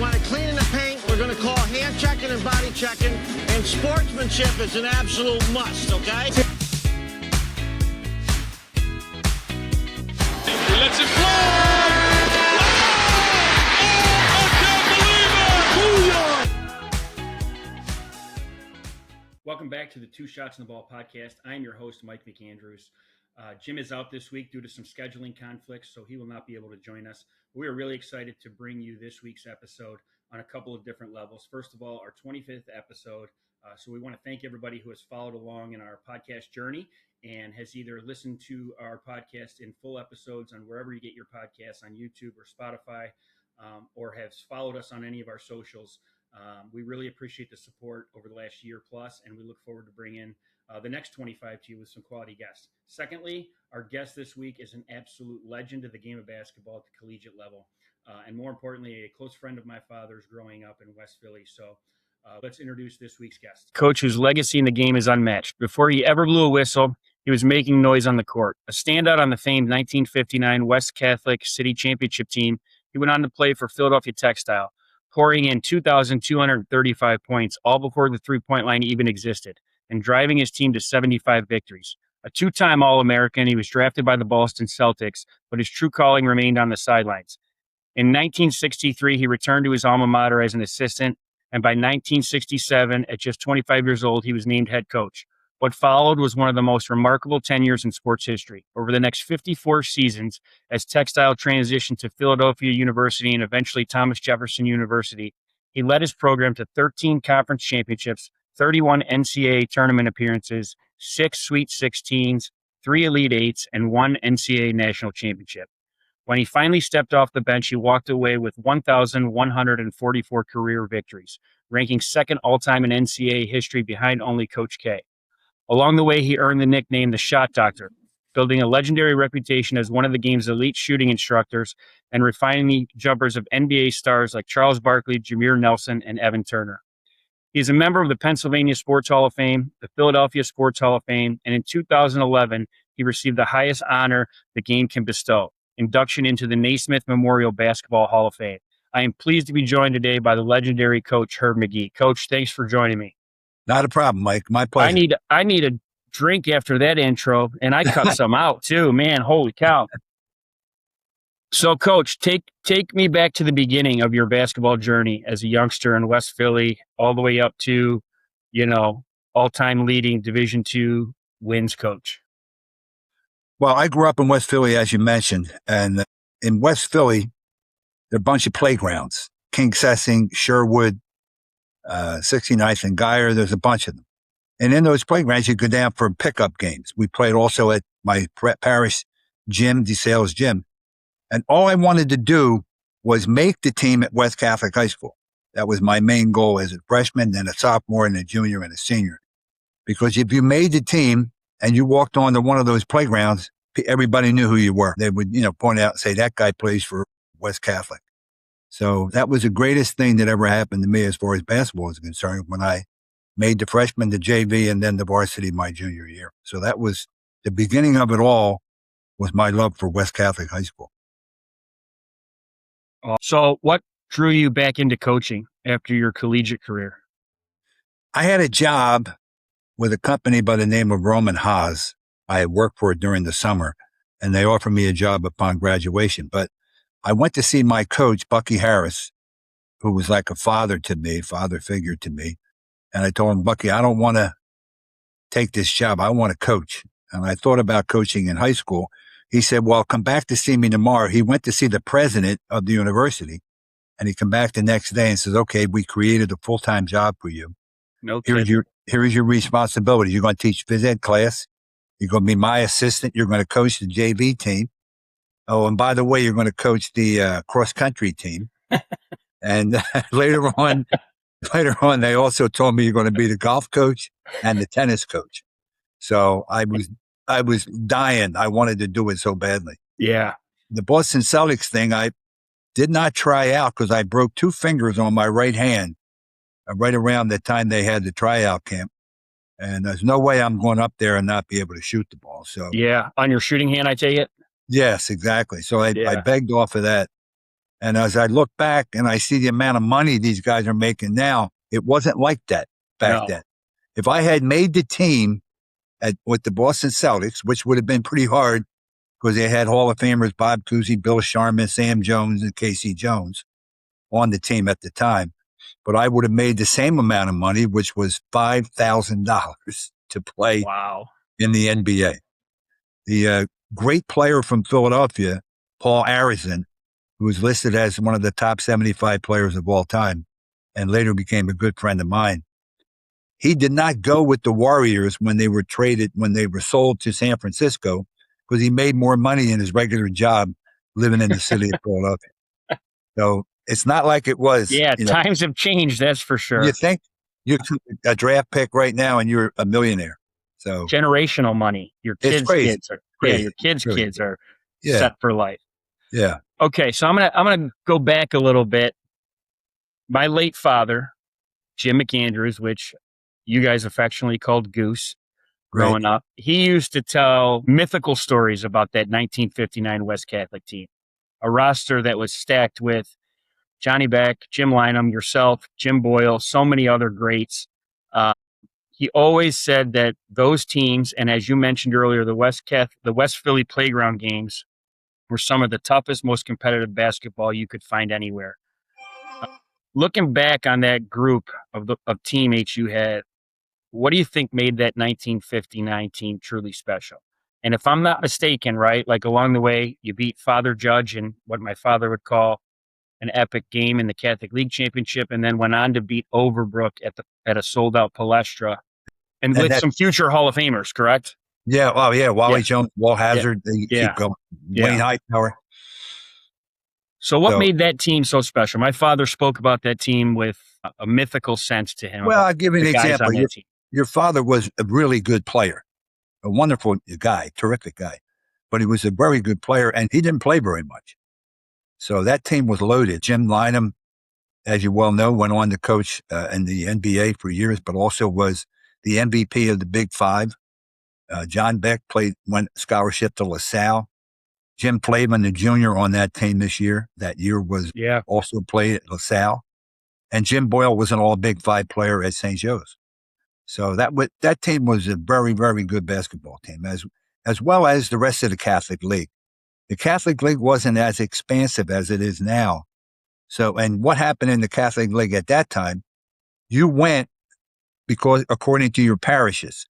by cleaning the paint. We're going to call hand checking and body checking. And sportsmanship is an absolute must, okay? He lets it fly! Welcome back to the Two Shots in the Ball podcast. I'm your host, Mike McAndrews. Jim is out this week due to some scheduling conflicts, so he will not be able to join us. We are really excited to bring you this week's episode on a couple of different levels. First of all, our 25th episode. So we want to thank everybody who has followed along in our podcast journey and has either listened to our podcast in full episodes on wherever you get your podcasts, on YouTube or Spotify, or has followed us on any of our socials. We really appreciate the support over the last year plus, and we look forward to bringing the next 25 to you with some quality guests. Secondly, our guest this week is an absolute legend of the game of basketball at the collegiate level, and more importantly, a close friend of my father's growing up in West Philly. So let's introduce this week's guest. Coach whose legacy in the game is unmatched. Before he ever blew a whistle, he was making noise on the court. A standout on the famed 1959 West Catholic City Championship team, he went on to play for Philadelphia Textile, pouring in 2,235 points, all before the three-point line even existed, and driving his team to 75 victories. A two-time All-American, he was drafted by the Boston Celtics, but his true calling remained on the sidelines. In 1963, he returned to his alma mater as an assistant, and by 1967, at just 25 years old, he was named head coach. What followed was one of the most remarkable tenures in sports history. Over the next 54 seasons, as Textile transitioned to Philadelphia University and eventually Thomas Jefferson University, he led his program to 13 conference championships, 31 NCAA tournament appearances, 6 Sweet 16s, 3 Elite Eights, and 1 NCAA national championship. When he finally stepped off the bench, he walked away with 1,144 career victories, ranking second all-time in NCAA history behind only Coach K. Along the way, he earned the nickname the Shot Doctor, building a legendary reputation as one of the game's elite shooting instructors and refining the jumpers of NBA stars like Charles Barkley, Jameer Nelson, and Evan Turner. He is a member of the Pennsylvania Sports Hall of Fame, the Philadelphia Sports Hall of Fame, and in 2011, he received the highest honor the game can bestow, induction into the Naismith Memorial Basketball Hall of Fame. I am pleased to be joined today by the legendary Coach Herb Magee. Coach, thanks for joining me. Not a problem, Mike. My pleasure. I need a drink after that intro, and I cut some out too. Man, holy cow! So, Coach, take me back to the beginning of your basketball journey as a youngster in West Philly, all the way up to, all-time leading Division II wins coach. Well, I grew up in West Philly, as you mentioned, and in West Philly, there are a bunch of playgrounds: King Sessing, Sherwood, 69th and Geyer. There's a bunch of them. And in those playgrounds, you go down for pickup games. We played also at my parish gym, DeSales Gym. And all I wanted to do was make the team at West Catholic High School. That was my main goal as a freshman, then a sophomore, and a junior, and a senior. Because if you made the team and you walked onto one of those playgrounds, everybody knew who you were. They would, point out and say, that guy plays for West Catholic. So that was the greatest thing that ever happened to me as far as basketball is concerned when I made the freshman, the JV, and then the varsity my junior year. So that was the beginning of it all, was my love for West Catholic High School. So what drew you back into coaching after your collegiate career? I had a job with a company by the name of Roman Haas. I had worked for it during the summer, and they offered me a job upon graduation. But I went to see my coach, Bucky Harris, who was like a father figure to me. And I told him, Bucky, I don't want to take this job. I want to coach. And I thought about coaching in high school. He said, well, come back to see me tomorrow. He went to see the president of the university, and he come back the next day and says, okay, we created a full-time job for you. No Here is your responsibility. You're going to teach phys ed class. You're going to be my assistant. You're going to coach the JV team. Oh, and by the way, you're going to coach the cross-country team. And later on, they also told me you're going to be the golf coach and the tennis coach. So I was dying. I wanted to do it so badly. Yeah. The Boston Celtics thing, I did not try out because I broke 2 fingers on my right hand right around the time they had the tryout camp. And there's no way I'm going up there and not be able to shoot the ball. So yeah, on your shooting hand, I take it? Yes, exactly. So I begged off of that. And as I look back and I see the amount of money these guys are making now, it wasn't like that back then. If I had made the team with the Boston Celtics, which would have been pretty hard because they had Hall of Famers Bob Cousy, Bill Sharman, Sam Jones, and Casey Jones on the team at the time. But I would have made the same amount of money, which was $5,000 to play in the NBA. The great player from Philadelphia, Paul Arizin, who was listed as one of the top 75 players of all time and later became a good friend of mine. He did not go with the Warriors when they were sold to San Francisco because he made more money in his regular job living in the city of Philadelphia. So it's not like it was. Yeah, times have changed, that's for sure. You think you're a draft pick right now and you're a millionaire. So generational money. Your kids' kids are your kids' kids are set for life. Yeah. Okay, so I'm gonna go back a little bit. My late father, Jim McAndrews, which you guys affectionately called Goose growing up, he used to tell mythical stories about that 1959 West Catholic team, a roster that was stacked with Johnny Beck, Jim Lynam, yourself, Jim Boyle, so many other greats. He always said that those teams, and as you mentioned earlier, the West Philly playground games were some of the toughest, most competitive basketball you could find anywhere. Looking back on that group of teammates you had, what do you think made that 1959 team truly special? And if I'm not mistaken, right, like along the way, you beat Father Judge in what my father would call an epic game in the Catholic League Championship, and then went on to beat Overbrook at a sold-out Palestra, and with some future Hall of Famers, correct? Yeah. Oh, yeah. Wally Jones, Walt Hazard, they keep going. Wayne Hightower. So what made that team so special? My father spoke about that team with a mythical sense to him. Well, I'll give you an example. Your father was a really good player, a wonderful guy, terrific guy, but he was a very good player, and he didn't play very much. So that team was loaded. Jim Lynam, as you well know, went on to coach in the NBA for years, but also was the MVP of the Big Five. John Beck went scholarship to LaSalle. Jim Flavin, the junior on that team this year, was also played at LaSalle. And Jim Boyle was an all Big Five player at St. Joe's. So that team was a very, very good basketball team, as well as the rest of the Catholic League. The Catholic League wasn't as expansive as it is now. So, and what happened in the Catholic League at that time, you went because according to your parishes.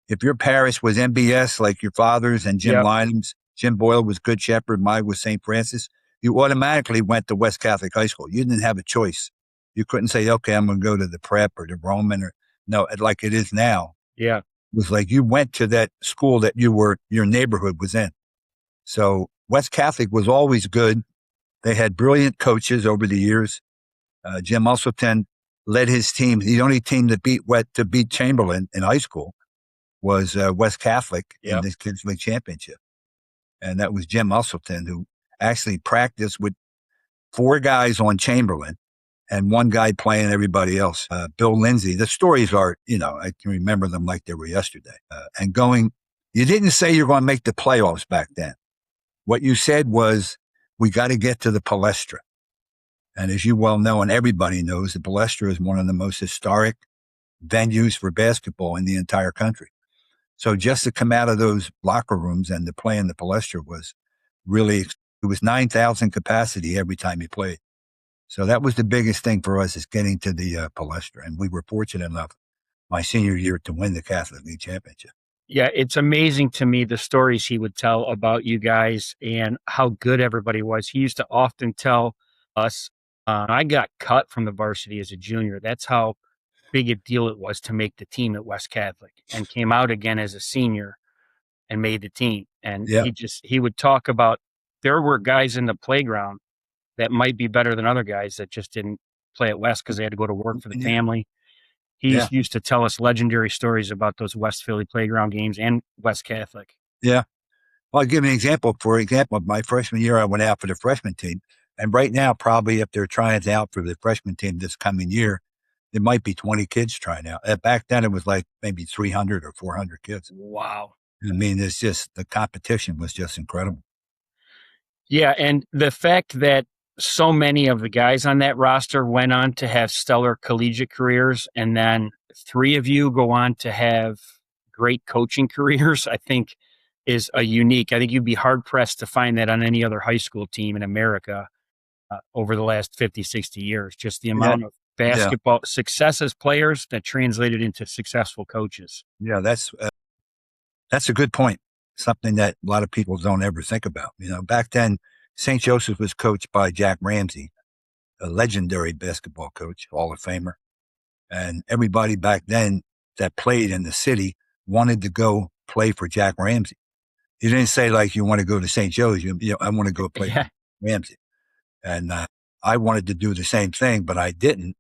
If your parish was MBS, like your father's and Jim Lynam's, Jim Boyle was Good Shepherd, mine was St. Francis, you automatically went to West Catholic High School. You didn't have a choice. You couldn't say, okay, I'm going to go to the prep or the Roman no, like it is now. Yeah. It was like you went to that school that your neighborhood was in. So West Catholic was always good. They had brilliant coaches over the years. Jim Usselton led his team. The only team that beat Chamberlain in high school was West Catholic in the Kids League Championship. And that was Jim Usselton, who actually practiced with 4 guys on Chamberlain and 1 guy playing everybody else. Bill Lindsay. The stories are, I can remember them like they were yesterday. You didn't say you're going to make the playoffs back then. What you said was, we got to get to the Palestra. And as you well know, and everybody knows, the Palestra is one of the most historic venues for basketball in the entire country. So just to come out of those locker rooms and to play in the Palestra was really, it was 9,000 capacity every time you played. So that was the biggest thing for us, is getting to the Palestra. And we were fortunate enough my senior year to win the Catholic League Championship. Yeah, it's amazing to me the stories he would tell about you guys and how good everybody was. He used to often tell us, I got cut from the varsity as a junior. That's how big a deal it was to make the team at West Catholic, and came out again as a senior and made the team. And he would talk about, there were guys in the playground that might be better than other guys that just didn't play at West because they had to go to work for the family. He used to tell us legendary stories about those West Philly playground games and West Catholic. Yeah. Well, I'll give you an example. For example, my freshman year, I went out for the freshman team. And right now, probably if they're trying out for the freshman team this coming year, there might be 20 kids trying out. Back then, it was like maybe 300 or 400 kids. Wow. I mean, the competition was just incredible. Yeah. And the fact that so many of the guys on that roster went on to have stellar collegiate careers, and then 3 of you go on to have great coaching careers, I think is a unique. I think you'd be hard pressed to find that on any other high school team in America over the last 50, 60 years. Just the Yeah, amount of yeah, basketball success as players that translated into successful coaches. yeah. That's a good point. Something that a lot of people don't ever think about. Back then, St. Joseph was coached by Jack Ramsey, a legendary basketball coach, Hall of Famer. And everybody back then that played in the city wanted to go play for Jack Ramsey. You didn't say like you want to go to St. Joe's. I want to go play Yeah. for Ramsey. And I wanted to do the same thing, but I didn't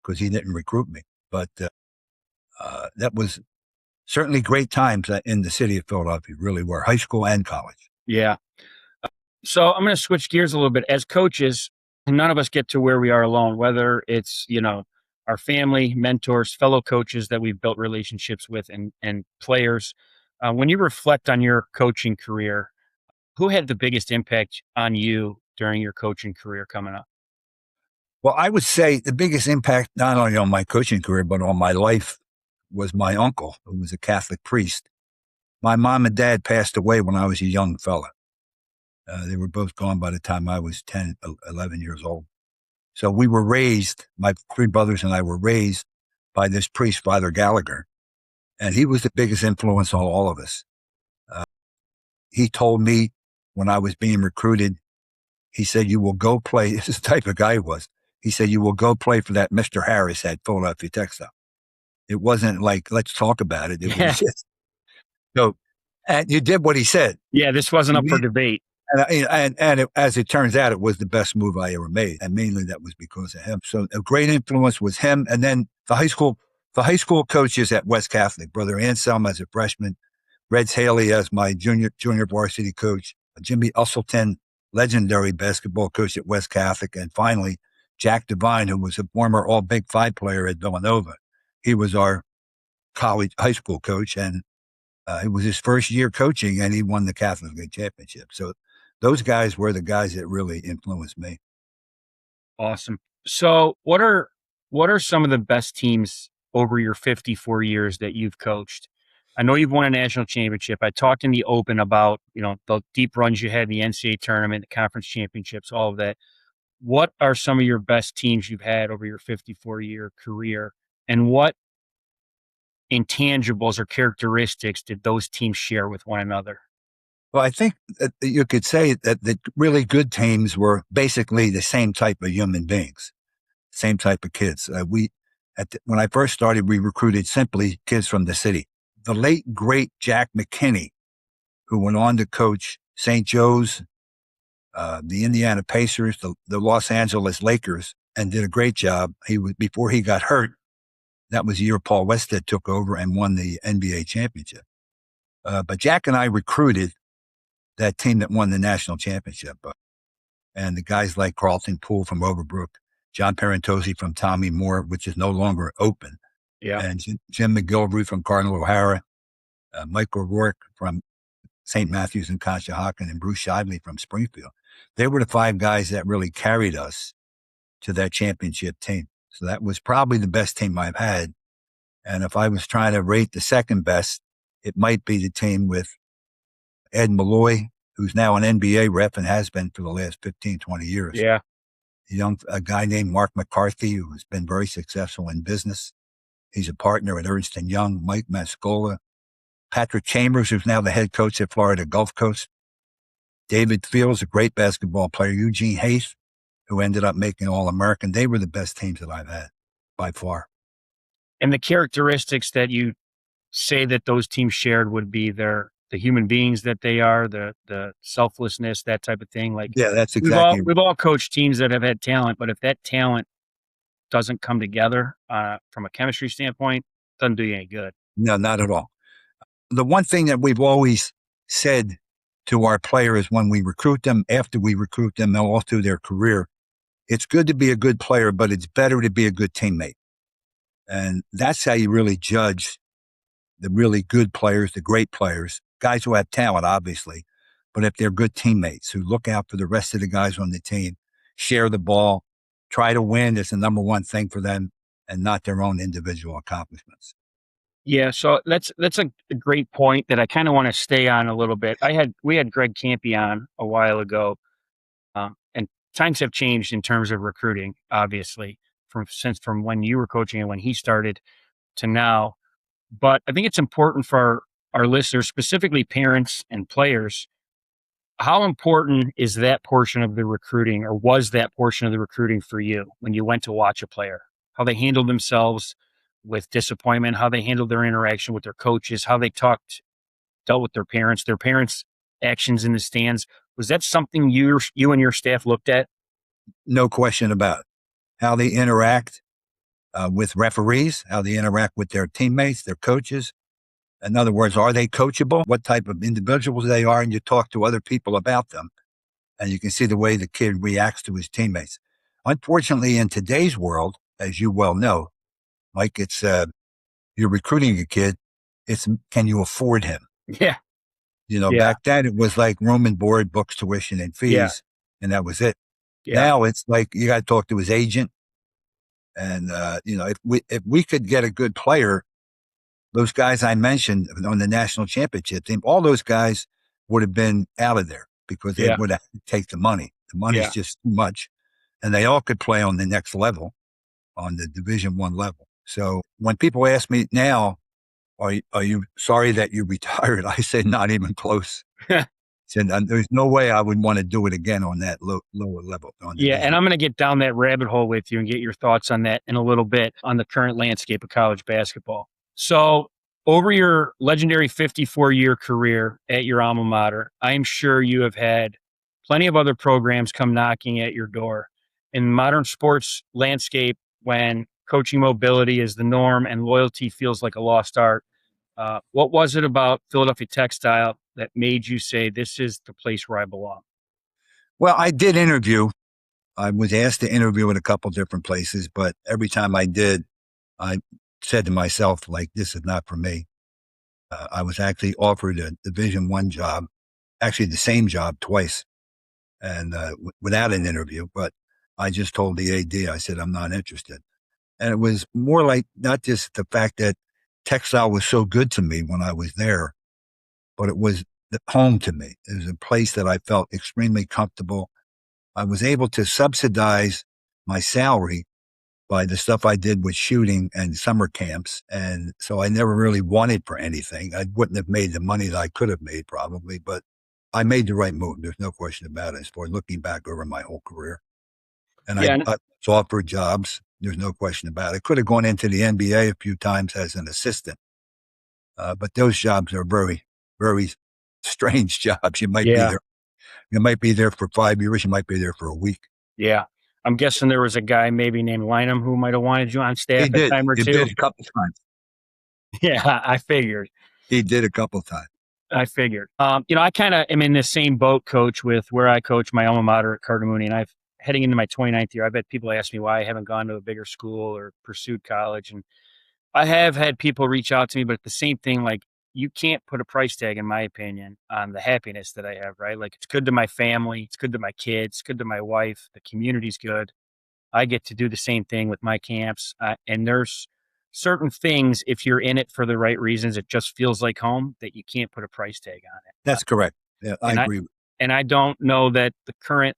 because he didn't recruit me. But that was certainly great times in the city of Philadelphia, really were, high school and college. Yeah. So I'm going to switch gears a little bit. As coaches, none of us get to where we are alone, whether it's, our family, mentors, fellow coaches that we've built relationships with and players. When you reflect on your coaching career, who had the biggest impact on you during your coaching career coming up? Well, I would say the biggest impact, not only on my coaching career, but on my life was my uncle, who was a Catholic priest. My mom and dad passed away when I was a young fella. They were both gone by the time I was 10, 11 years old. So we were raised, my 3 brothers and I were raised by this priest, Father Gallagher. And he was the biggest influence on all of us. He told me when I was being recruited, he said, you will go play. This is the type of guy he was. He said, you will go play for that Mr. Harris at Philadelphia Textile. It wasn't like, let's talk about it. It was just, so, and you did what he said. Yeah, this wasn't up for debate. As it turns out, it was the best move I ever made. And mainly that was because of him. So a great influence was him. And then the high school coaches at West Catholic, Brother Anselm as a freshman, Reds Haley as my junior varsity coach, Jimmy Usselton, legendary basketball coach at West Catholic. And finally, Jack Devine, who was a former all Big Five player at Villanova. He was our high school coach. And it was his first year coaching, and he won the Catholic League championship. So those guys were the guys that really influenced me. Awesome. So what are some of the best teams over your 54 years that you've coached? I know you've won a national championship. I talked in the open about, the deep runs you had in the NCAA tournament, the conference championships, all of that. What are some of your best teams you've had over your 54-year career? And what intangibles or characteristics did those teams share with one another? Well, I think that you could say that the really good teams were basically the same type of human beings, same type of kids. When I first started, we recruited simply kids from the city. The late, great Jack McKinney, who went on to coach St. Joe's, the Indiana Pacers, the Los Angeles Lakers, and did a great job. Before he got hurt, that was the year Paul Westhead took over and won the NBA championship. But Jack and I recruited that team that won the national championship. And the guys like Carlton Poole from Overbrook, John Parentozzi from Tommy Moore, which is no longer open. Yeah. And Jim McGilvery from Cardinal O'Hara, Michael Rourke from St. Matthews and Conshohocken, and Bruce Shively from Springfield. They were the 5 guys that really carried us to that championship team. So that was probably the best team I've had. And if I was trying to rate the second best, it might be the team with Ed Malloy, who's now an NBA rep and has been for the last 15, 20 years. Yeah. A guy named Mark McCarthy, who's been very successful in business. He's a partner at Ernst & Young. Mike Mascola. Patrick Chambers, who's now the head coach at Florida Gulf Coast. David Fields, a great basketball player. Eugene Hayes, who ended up making All-American. They were the best teams that I've had by far. And the characteristics that you say that those teams shared would be the human beings that they are, the selflessness, that type of thing. Like, yeah, that's exactly. We've all coached teams that have had talent, but if that talent doesn't come together from a chemistry standpoint, it doesn't do you any good. No, not at all. The one thing that we've always said to our players when we recruit them, after we recruit them, all through their career, it's good to be a good player, but it's better to be a good teammate. And that's how you really judge the really good players, the great players, guys who have talent, obviously, but if they're good teammates who look out for the rest of the guys on the team share the ball, try to win is the number one thing for them, and not their own individual accomplishments. Yeah, so that's a great point that I kind of want to stay on a little bit. We had Greg Campy on a while ago, and times have changed in terms of recruiting, obviously, from when you were coaching and when he started to now. But I think it's important for our listeners, specifically parents and players. How important is that portion of the recruiting, or was that portion of the recruiting for you when you went to watch a player? How they handled themselves with disappointment, how they handled their interaction with their coaches, how they dealt with their parents' actions in the stands. Was that something you and your staff looked at? No question about it. How they interact with referees, how they interact with their teammates, their coaches. In other words, are they coachable? What type of individuals they are? And you talk to other people about them, and you can see the way the kid reacts to his teammates. Unfortunately, in today's world, as you well know, Mike, it's you're recruiting a kid. It's can you afford him? Yeah, yeah, Back then it was like room and board, books, tuition, and yeah, fees, and that was it. yeah, Now it's like you got to talk to his agent, and if we could get a good player, those guys I mentioned on the national championship team, all those guys would have been out of there because they yeah, would have to take the money. The money's yeah. just too much, and they all could play on the next level, on the Division I level. So when people ask me now, are you sorry that you retired? I say not even close. Said there's no way I would want to do it again on that lower level on Yeah, and Division. I'm going to get down that rabbit hole with you and get your thoughts on that in a little bit on the current landscape of college basketball. So, over your legendary 54-year career at your alma mater, I am sure you have had plenty of other programs come knocking at your door. In modern sports landscape, when coaching mobility is the norm and loyalty feels like a lost art, what was it about Philadelphia Textile that made you say, this is the place where I belong? Well, I did interview. I was asked to interview at a couple different places, but every time I did, I said to myself, like, this is not for me. I was actually offered a Division I job, actually the same job twice, and without an interview. But I just told the AD, I said, I'm not interested. And it was more like not just the fact that textile was so good to me when I was there, but it was home to me. It was a place that I felt extremely comfortable. I was able to subsidize my salary by the stuff I did with shooting and summer camps. And so I never really wanted for anything. I wouldn't have made the money that I could have made probably, but I made the right move. There's no question about it as far as looking back over my whole career. And I Yeah, was offered jobs. There's no question about it. I could have gone into the NBA a few times as an assistant, but those jobs are very, very strange jobs. yeah. You might be there for 5 years. You might be there for a week. Yeah. I'm guessing there was a guy maybe named Lynham who might have wanted you on staff He a did. time or He two. did a couple times. Yeah, I figured. He did a couple times. I figured. I kind of am in the same boat, coach, with where I coach my alma mater at Carter Mooney, and I've heading into my 29th year. I've had people ask me why I haven't gone to a bigger school or pursued college, and I have had people reach out to me, but the same thing, like you can't put a price tag, in my opinion, on the happiness that I have. Right? Like it's good to my family, it's good to my kids, it's good to my wife. The community's good. I get to do the same thing with my camps. And there's certain things, if you're in it for the right reasons, it just feels like home that you can't put a price tag on it. That's correct. Yeah, I And agree. I don't know that the current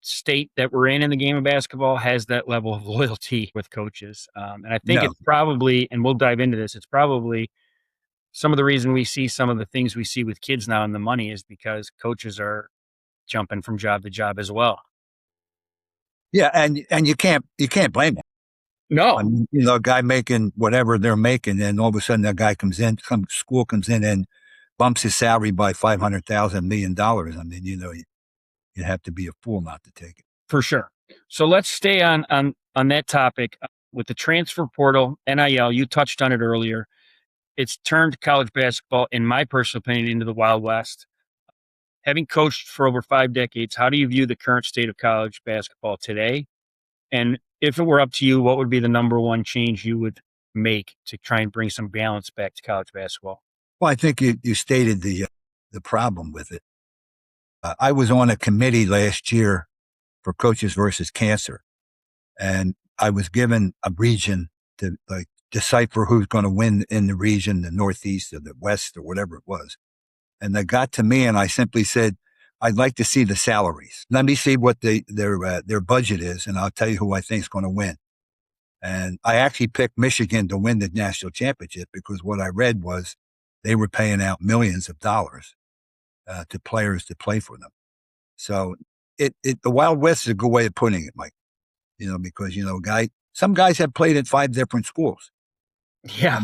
state that we're in the game of basketball has that level of loyalty with coaches. And I think No. it's probably, and we'll dive into this, it's probably some of the reason we see some of the things we see with kids now in the money is because coaches are jumping from job to job as well. Yeah, and you can't blame them. No, I mean, a guy making whatever they're making, and all of a sudden that guy some school comes in and bumps his salary by $500,000 $1 million. I mean, you have to be a fool not to take it. for sure. So let's stay on that topic with the transfer portal, NIL. You touched on it earlier. It's turned college basketball, in my personal opinion, into the Wild West. Having coached for over 5 decades, how do you view the current state of college basketball today? And if it were up to you, what would be the number one change you would make to try and bring some balance back to college basketball? Well, I think you stated the problem with it. I was on a committee last year for Coaches versus Cancer. And I was given a region to like decipher who's going to win in the region, the Northeast or the West or whatever it was. And they got to me and I simply said, I'd like to see the salaries. Let me see what their budget is, and I'll tell you who I think is going to win. And I actually picked Michigan to win the national championship because what I read was they were paying out millions of dollars to players to play for them. So the Wild West is a good way of putting it, Mike. Because some guys have played at 5 different schools. Yeah.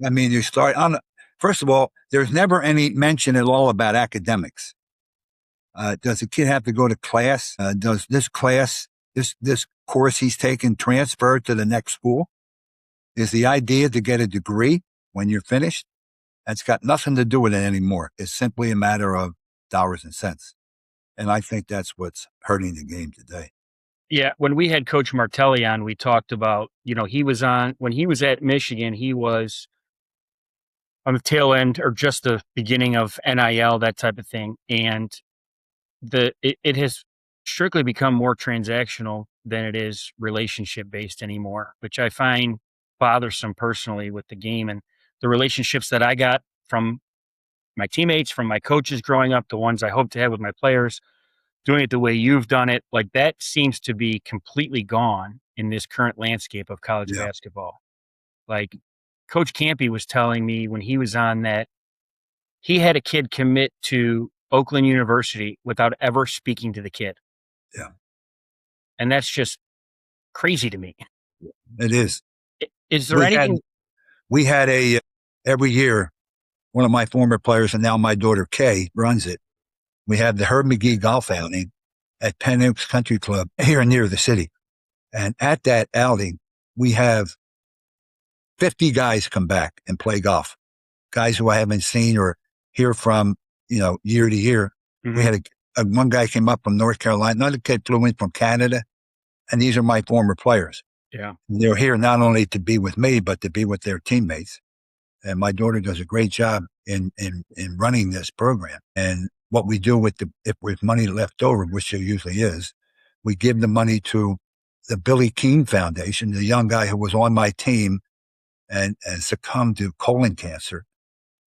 I mean, you start on. First of all, there's never any mention at all about academics. Does a kid have to go to class? Does this class, this course he's taken, transfer to the next school? Is the idea to get a degree when you're finished? That's got nothing to do with it anymore. It's simply a matter of dollars and cents. And I think that's what's hurting the game today. Yeah. When we had Coach Martelli on, we talked about, when he was at Michigan, he was on the tail end or just the beginning of NIL, that type of thing. And it has strictly become more transactional than it is relationship based anymore, which I find bothersome personally with the game. And the relationships that I got from my teammates, from my coaches growing up, the ones I hope to have with my players, doing it the way you've done it, like that seems to be completely gone in this current landscape of college basketball. Like Coach Campy was telling me when he was on that he had a kid commit to Oakland University without ever speaking to the kid. Yeah. And that's just crazy to me. It is. Is there anything? We had every year, one of my former players and now my daughter Kay runs it. We have the Herb Magee golf outing at Penn Oaks Country Club here near the city. And at that outing, we have 50 guys come back and play golf. Guys who I haven't seen or hear from, year to year. Mm-hmm. We had one guy came up from North Carolina. Another kid flew in from Canada. And these are my former players. Yeah. They're here not only to be with me, but to be with their teammates. And my daughter does a great job in running this program. And what we do if with money left over, which there usually is, we give the money to the Billy Keene Foundation, the young guy who was on my team and succumbed to colon cancer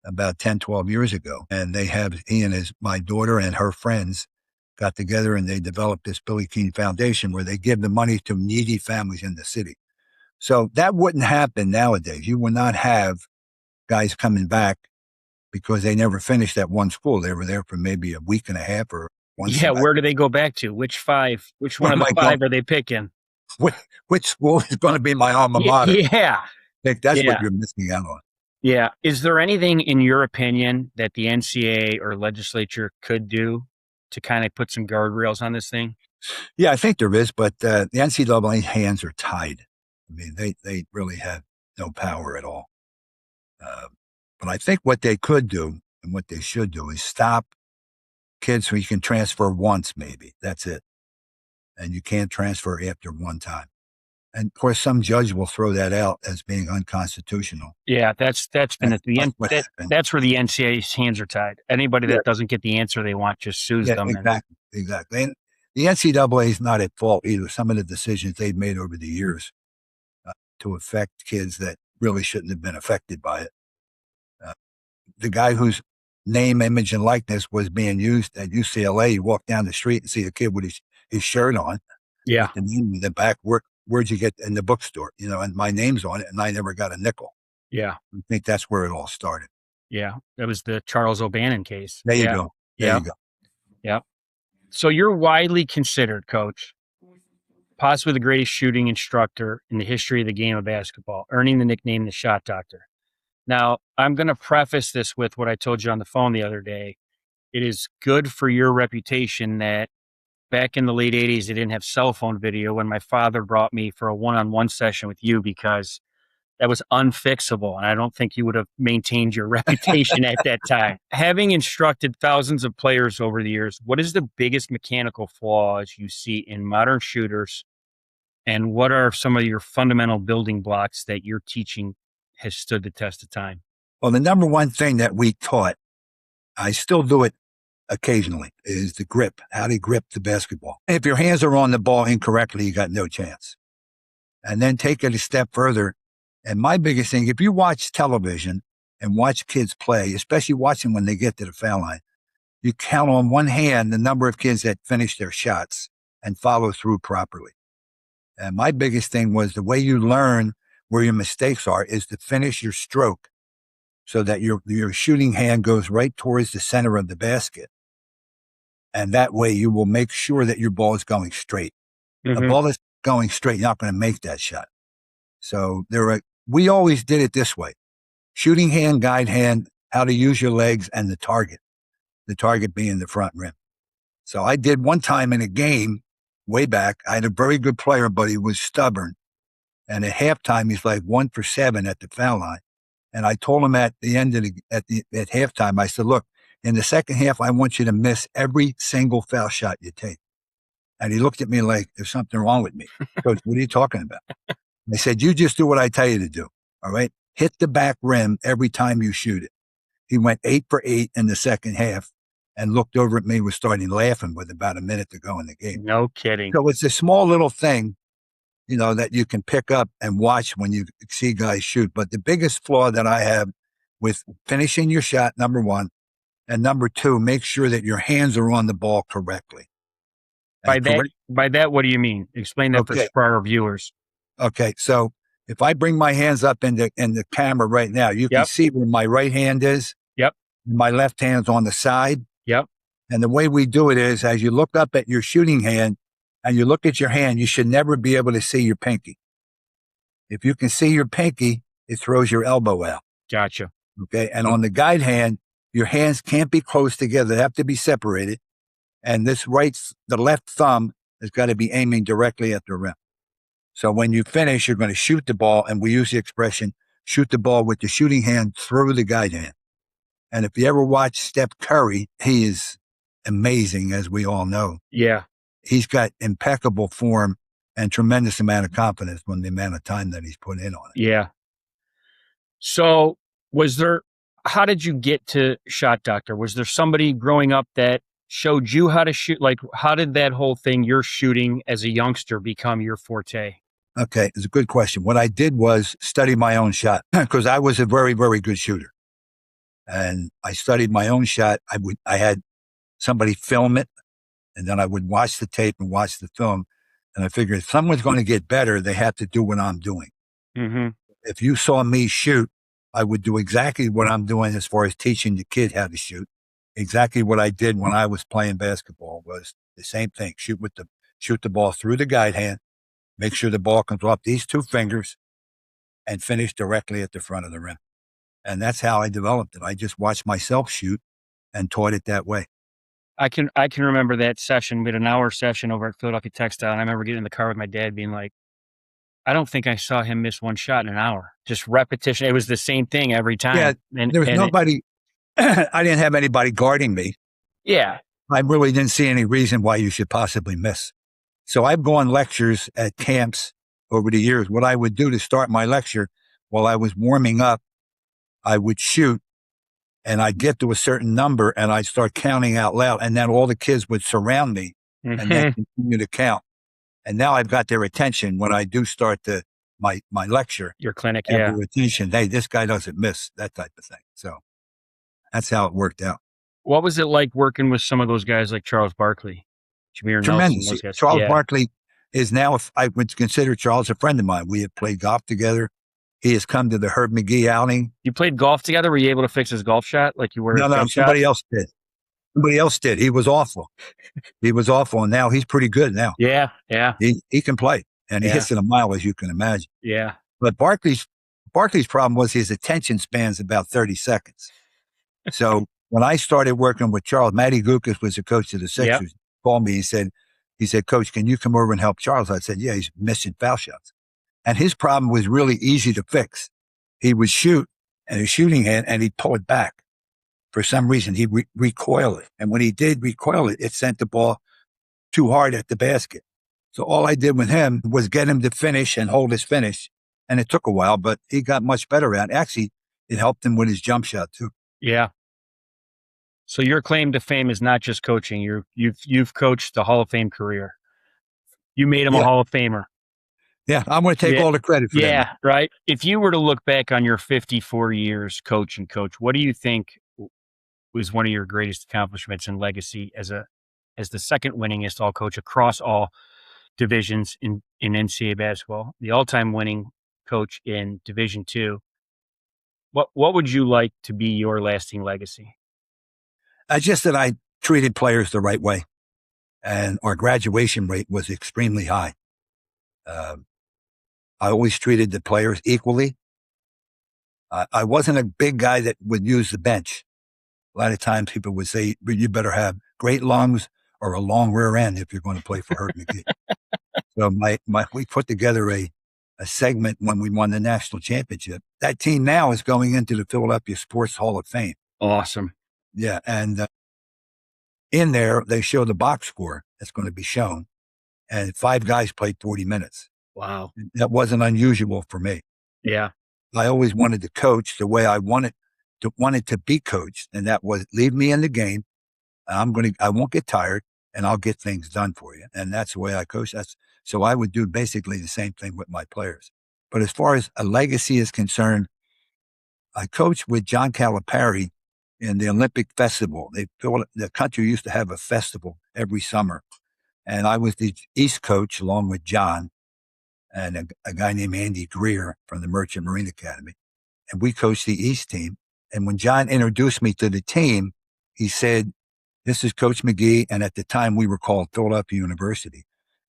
about 10, 12 years ago. And he and my daughter and her friends got together and they developed this Billy Keene Foundation where they give the money to needy families in the city. So that wouldn't happen nowadays. You would not have guys coming back because they never finished at one school. They were there for maybe a week and a half or one semester. Where do they go back to? Which one of the 5 are they picking? Which school is going to be my alma mater? Yeah. I think that's what you're missing out on. Yeah. Is there anything, in your opinion, that the NCAA or legislature could do to kind of put some guardrails on this thing? Yeah, I think there is, but the NCAA hands are tied. I mean, they really have no power at all. But I think what they could do and what they should do is stop kids who you can transfer once, maybe. That's it. And you can't transfer after one time. And of course, some judge will throw that out as being unconstitutional. Yeah, that's been at the end. That's where the NCAA's hands are tied. Anybody that doesn't get the answer they want just sues them. Exactly. And the NCAA is not at fault either. Some of the decisions they've made over the years to affect kids that really shouldn't have been affected by it. The guy whose name, image, and likeness was being used at UCLA, you walk down the street and see a kid with his shirt on. Yeah. And in the back, where'd you get in the bookstore? And my name's on it, and I never got a nickel. Yeah. I think that's where it all started. Yeah. That was the Charles O'Bannon case. There you go. There you go. Yeah. So you're widely considered, Coach, possibly the greatest shooting instructor in the history of the game of basketball, earning the nickname the Shot Doctor. Now, I'm going to preface this with what I told you on the phone the other day. It is good for your reputation that back in the late 80s, they didn't have cell phone video when my father brought me for a one-on-one session with you because that was unfixable. And I don't think you would have maintained your reputation at that time. Having instructed thousands of players over the years, what is the biggest mechanical flaws you see in modern shooters? And what are some of your fundamental building blocks that your teaching has stood the test of time? Well, the number one thing that we taught, I still do it occasionally is the grip, how to grip the basketball. If your hands are on the ball incorrectly, you got no chance. And then take it a step further. And my biggest thing, if you watch television and watch kids play, especially watching when they get to the foul line, you count on one hand the number of kids that finish their shots and follow through properly. And my biggest thing was the way you learn where your mistakes are is to finish your stroke so that your shooting hand goes right towards the center of the basket. And that way you will make sure that your ball is going straight. A ball that's going straight, you're not going to make that shot. So we always did it this way. Shooting hand, guide hand, how to use your legs, and the target being the front rim. So I did one time in a game way back. I had a very good player, but he was stubborn. And at halftime, he's like 1 for 7 at the foul line. And I told him at the end of at halftime, I said, look, in the second half, I want you to miss every single foul shot you take. And he looked at me like, there's something wrong with me. Coach, what are you talking about? I said, you just do what I tell you to do. All right. Hit the back rim every time you shoot it. He went 8 for 8 in the second half and looked over at me, was starting laughing with about a minute to go in the game. No kidding. So it's a small little thing, that you can pick up and watch when you see guys shoot. But the biggest flaw that I have with finishing your shot, number one, and number two, make sure that your hands are on the ball correctly. By that, what do you mean? Explain that for our viewers. Okay. So if I bring my hands up in the camera right now, you can see where my right hand is. Yep. My left hand's on the side. Yep. And the way we do it is as you look up at your shooting hand and you look at your hand, you should never be able to see your pinky. If you can see your pinky, it throws your elbow out. Gotcha. Okay. And on the guide hand, your hands can't be close together. They have to be separated. And the left thumb has got to be aiming directly at the rim. So when you finish, you're going to shoot the ball. And we use the expression, shoot the ball with the shooting hand through the guide hand. And if you ever watch Steph Curry, he is amazing, as we all know. Yeah. He's got impeccable form and tremendous amount of confidence when the amount of time that he's put in on it. Yeah. So how did you get to Shot Doctor? Was there somebody growing up that showed you how to shoot? Like, how did that whole thing, you're shooting as a youngster, become your forte? Okay, it's a good question. What I did was study my own shot because I was a very, very good shooter. And I studied my own shot. I had somebody film it, and then I would watch the tape and watch the film. And I figured if someone's going to get better, they have to do what I'm doing. Mm-hmm. If you saw me shoot, I would do exactly what I'm doing as far as teaching the kid how to shoot. Exactly what I did when I was playing basketball was the same thing. Shoot the ball through the guide hand, make sure the ball comes off these two fingers, and finish directly at the front of the rim. And that's how I developed it. I just watched myself shoot and taught it that way. I can remember that session. We had an hour session over at Philadelphia Textile, and I remember getting in the car with my dad being like, I don't think I saw him miss one shot in an hour. Just repetition. It was the same thing every time. Yeah, there was nobody. I didn't have anybody guarding me. Yeah. I really didn't see any reason why you should possibly miss. So I've gone lectures at camps over the years. What I would do to start my lecture while I was warming up, I would shoot and I'd get to a certain number and I'd start counting out loud. And then all the kids would surround me and then continue to count. And now I've got their attention when I do start my lecture. Your clinic, Their attention. Hey, this guy doesn't miss, that type of thing. So that's how it worked out. What was it like working with some of those guys like Charles Barkley? Tremendous. Charles Barkley is now, I would consider Charles a friend of mine. We have played golf together. He has come to the Herb Magee outing. You played golf together? Were you able to fix his golf shot like you were? No, somebody else did. Somebody else did. He was awful. And now he's pretty good now. Yeah. He can play, and he hits it a mile, as you can imagine. Yeah. But Barkley's problem was his attention span's about 30 seconds. So when I started working with Charles, Matty Gukas was the coach of the Sixers. He called me. He said, Coach, can you come over and help Charles? I said, yeah, he's missing foul shots. And his problem was really easy to fix. He would shoot and his shooting hand and he'd pull it back. For some reason, he'd recoil it. And when he did recoil it, it sent the ball too hard at the basket. So all I did with him was get him to finish and hold his finish. And it took a while, but he got much better at it. Actually, it helped him with his jump shot too. Yeah. So your claim to fame is not just coaching. You've coached the Hall of Fame career. You made him a Yeah. Hall of Famer. Yeah. I'm going to take Yeah. all the credit for that, Mike. Yeah, right. If you were to look back on your 54 years coach, what do you think was one of your greatest accomplishments and legacy as the second winningest all coach across all divisions in NCAA basketball, the all-time winning coach in Division II? What would you like to be your lasting legacy? Just that I treated players the right way, and our graduation rate was extremely high. I always treated the players equally. I wasn't a big guy that would use the bench. A lot of times people would say, you better have great lungs or a long rear end if you're going to play for Herb Magee. So we put together a segment when we won the national championship. That team now is going into the Philadelphia Sports Hall of Fame. Awesome. Yeah. And in there, they show the box score that's going to be shown. And 5 guys played 40 minutes. Wow. That wasn't unusual for me. Yeah. I always wanted to coach the way I wanted to be coached. And that was leave me in the game. I won't get tired and I'll get things done for you. And that's the way I coach. So I would do basically the same thing with my players. But as far as a legacy is concerned, I coached with John Calipari in the Olympic Festival. The country used to have a festival every summer. And I was the East coach along with John and a guy named Andy Greer from the Merchant Marine Academy. And we coached the East team. And when John introduced me to the team, he said, "This is Coach Magee." And at the time we were called Philadelphia University.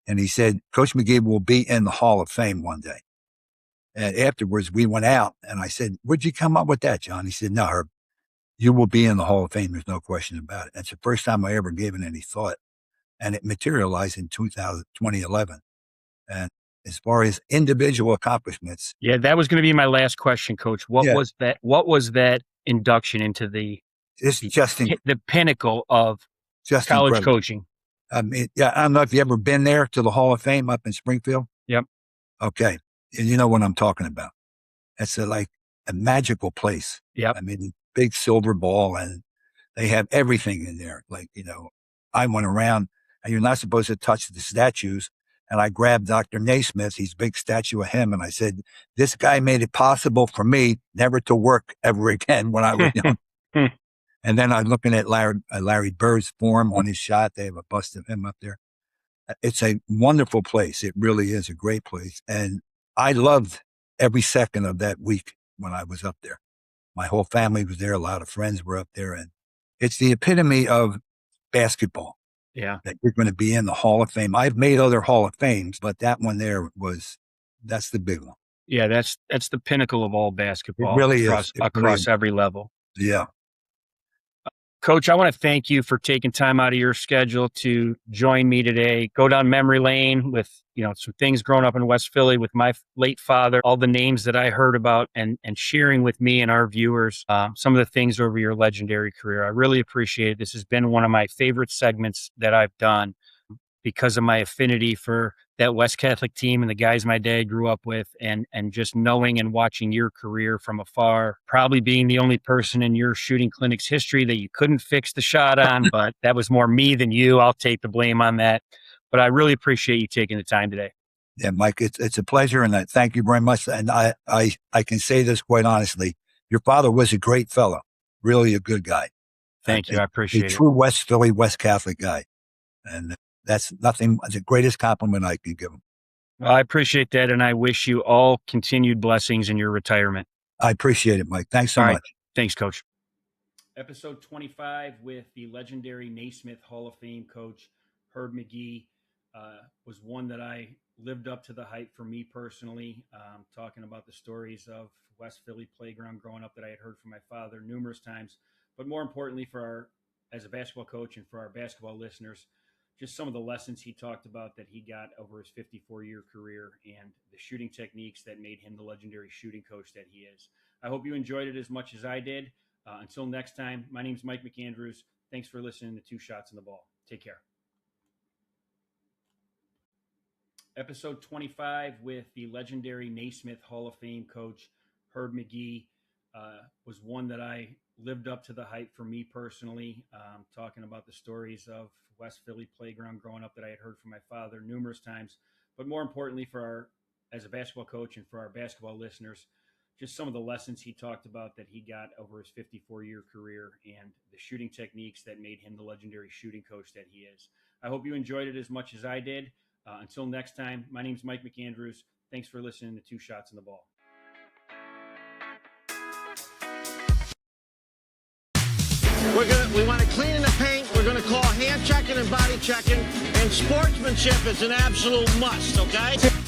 And he said, "Coach Magee will be in the Hall of Fame one day." And afterwards we went out and I said, "Where'd you come up with that, John?" He said, "No, Herb, you will be in the Hall of Fame. There's no question about it." That's the first time I ever gave it any thought. And it materialized in 2011. And as far as individual accomplishments. Yeah, that was going to be my last question, Coach. What was that induction into the pinnacle of just college incredible. coaching? I mean, I don't know if you ever been there to the Hall of Fame up in Springfield. Yep. Okay. And you know what I'm talking about. It's like a magical place. Yep. I mean, big silver ball and they have everything in there. Like, I went around and you're not supposed to touch the statues. And I grabbed Dr. Naismith, he's a big statue of him. And I said, "This guy made it possible for me never to work ever again when I was young." And then I'm looking at Larry Bird's form on his shot. They have a bust of him up there. It's a wonderful place. It really is a great place. And I loved every second of that week when I was up there. My whole family was there. A lot of friends were up there. And it's the epitome of basketball. Yeah. That you're going to be in the Hall of Fame. I've made other Hall of Fames, but that one there that's the big one. Yeah, that's the pinnacle of all basketball. It really across, is. Across every level. Yeah. Coach, I want to thank you for taking time out of your schedule to join me today. Go down memory lane with, some things growing up in West Philly with my late father, all the names that I heard about and sharing with me and our viewers some of the things over your legendary career. I really appreciate it. This has been one of my favorite segments that I've done because of my affinity for that West Catholic team and the guys my dad grew up with, and just knowing and watching your career from afar, probably being the only person in your shooting clinic's history that you couldn't fix the shot on, but that was more me than you. I'll take the blame on that. But I really appreciate you taking the time today. Yeah, Mike, it's a pleasure, and I thank you very much. And I can say this quite honestly. Your father was a great fellow, really a good guy. Thank you. I appreciate it. A true West Philly, West Catholic guy. And that's the greatest compliment I can give him. Well, I appreciate that, and I wish you all continued blessings in your retirement. I appreciate it, Mike. Thanks so much. Thanks, Coach. Episode 25 with the legendary Naismith Hall of Fame coach, Herb Magee, was one that I lived up to the hype for me personally, talking about the stories of West Philly playground growing up that I had heard from my father numerous times, but more importantly as a basketball coach and for our basketball listeners, just some of the lessons he talked about that he got over his 54-year career and the shooting techniques that made him the legendary shooting coach that he is. I hope you enjoyed it as much as I did. Until next time, my name's Mike McAndrews. Thanks for listening to Two Shots in the Ball. Take care. Episode 25 with the legendary Naismith Hall of Fame coach, Herb Magee, was one that I lived up to the hype for me personally, talking about the stories of West Philly playground growing up that I had heard from my father numerous times. But more importantly, as a basketball coach and for our basketball listeners, just some of the lessons he talked about that he got over his 54-year career and the shooting techniques that made him the legendary shooting coach that he is. I hope you enjoyed it as much as I did. Until next time, my name's Mike McAndrews. Thanks for listening to Two Shots in the Ball. We want to clean in the paint. We're going to call hand checking and body checking, and sportsmanship is an absolute must, okay?